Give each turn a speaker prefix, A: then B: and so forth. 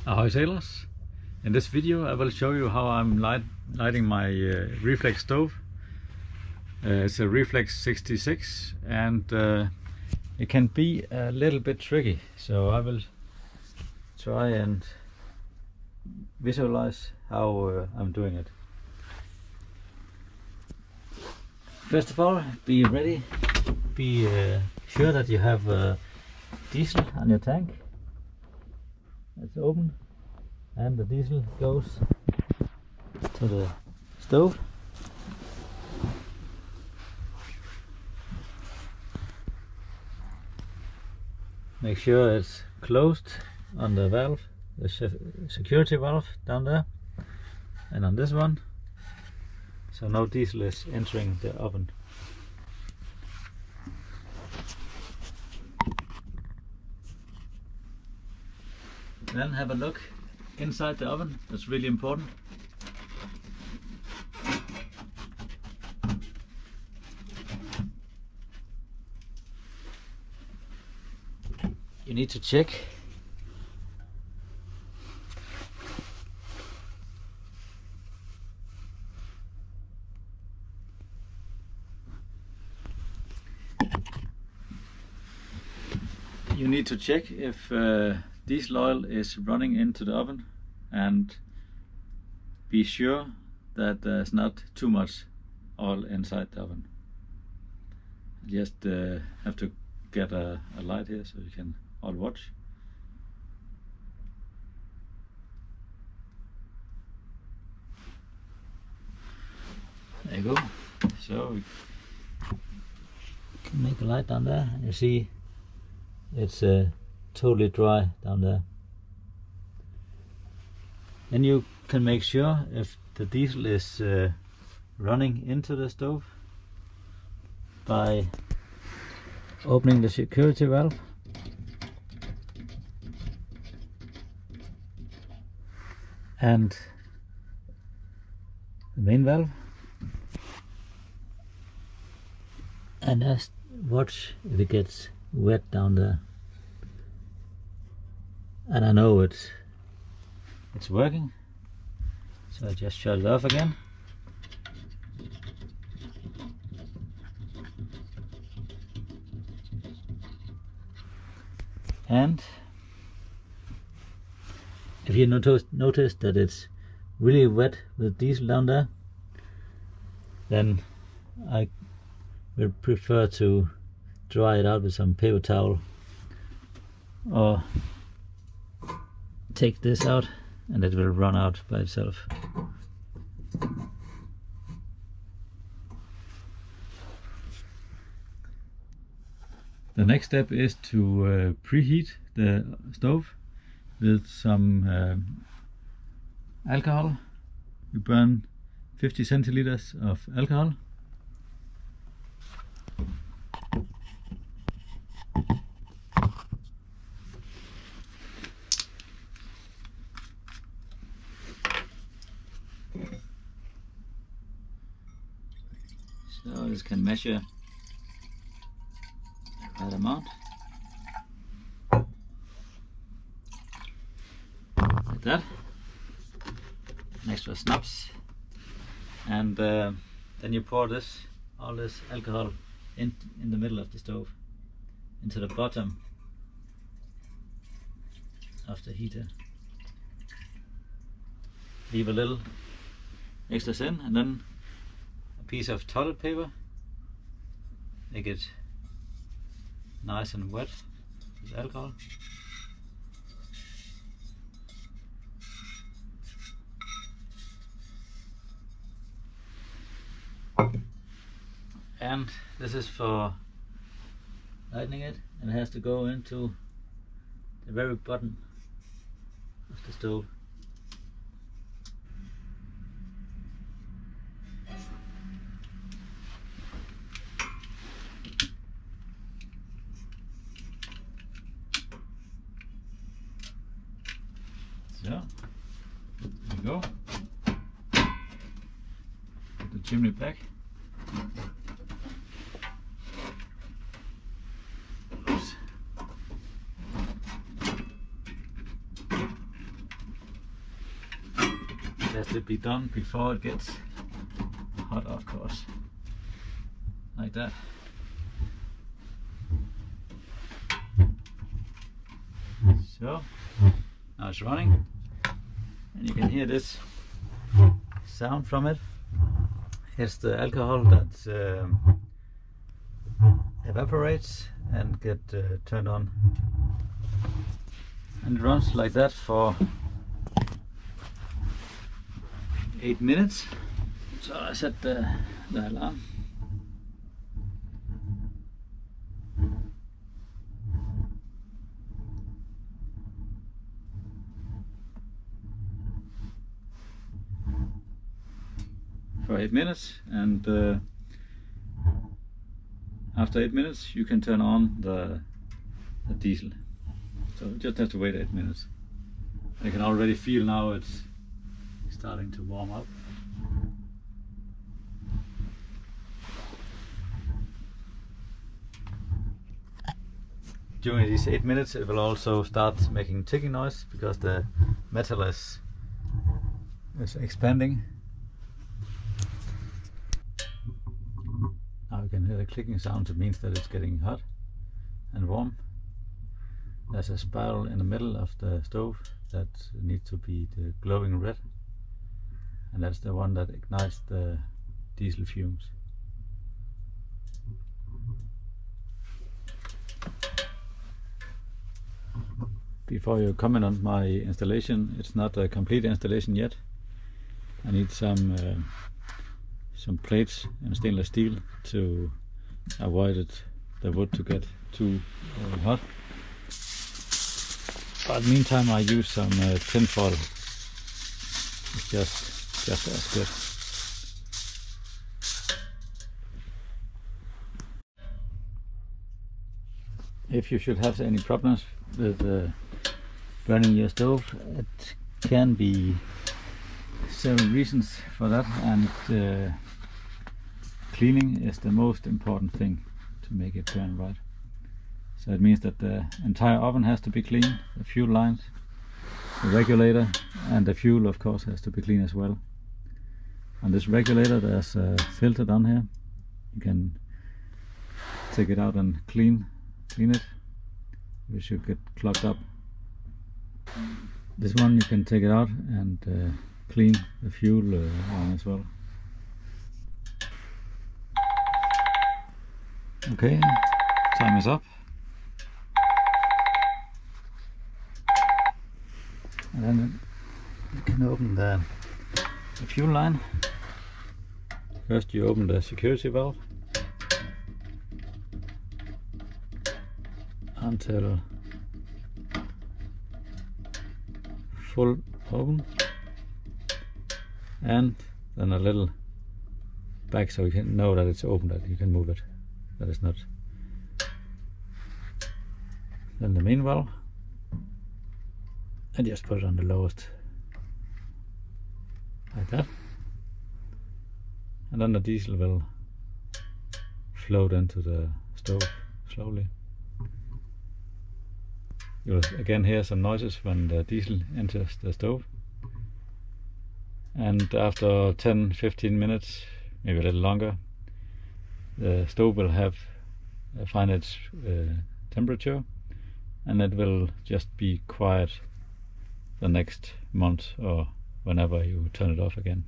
A: Ahoy sailors! In this video I will show you how I'm lighting my Refleks stove. It's a Refleks 66 and it can be a little bit tricky, so I will try and visualize how I'm doing it. First of all, be ready, be sure that you have diesel on your tank. It's open and the diesel goes to the stove. Make sure it's closed on the valve, the security valve down there, and on this one, so no diesel is entering the oven. Then have a look inside the oven. That's really important. You need to check if diesel oil is running into the oven, and be sure that there's not too much oil inside the oven. Just have to get a light here so you can all watch. There you go. So we can make a light down there, and you see it's totally dry down there. Then you can make sure if the diesel is running into the stove by opening the security valve and the main valve, and just watch if it gets wet down there. And I know it's working, so I just shut it off again. And if you notice that it's really wet with diesel down there, then I will prefer to dry it out with some paper towel, or take this out and it will run out by itself. The next step is to preheat the stove with some alcohol. You burn 50 centiliters of alcohol. So this can measure the right amount, like that. An extra snaps, and then you pour all this alcohol in the middle of the stove, into the bottom of the heater. Leave a little extra in, and then piece of toilet paper, make it nice and wet with alcohol. And this is for lighting it, and it has to go into the very bottom of the stove. So, there you go. Put the chimney back. Oops. be done before it gets hot, of course, like that. So now it's running, and you can hear this sound from it. It's the alcohol that evaporates and get turned on, and it runs like that for 8 minutes. So I set the alarm. For 8 minutes, and after 8 minutes you can turn on the diesel. So you just have to wait 8 minutes. I can already feel now it's starting to warm up. During these 8 minutes it will also start making ticking noise, because the metal is expanding. Now you can hear the clicking sound. It means that it's getting hot and warm. There's a spiral in the middle of the stove that needs to be the glowing red, and that's the one that ignites the diesel fumes. Before you comment on my installation, it's not a complete installation yet. I need some plates in stainless steel to avoid the wood to get too hot. But meantime I use some tin foil. It's just as good. If you should have any problems with burning your stove, it can be several reasons for that, and cleaning is the most important thing to make it burn right. So it means that the entire oven has to be clean, the fuel lines, the regulator, and the fuel of course has to be clean as well. On this regulator there's a filter down here. You can take it out and clean it. It should get clogged up. This one you can take it out and clean the fuel on as well. Okay, time is up. And then you can open the fuel line. First you open the security valve until full open, and then a little back so you can know that it's open, that you can move it, that it's not. Then the main valve, and just put it on the lowest, like that, and then the diesel will float into the stove slowly. You'll again hear some noises when the diesel enters the stove, and after 10-15 minutes, maybe a little longer, the stove will find its temperature, and it will just be quiet the next month or whenever you turn it off again.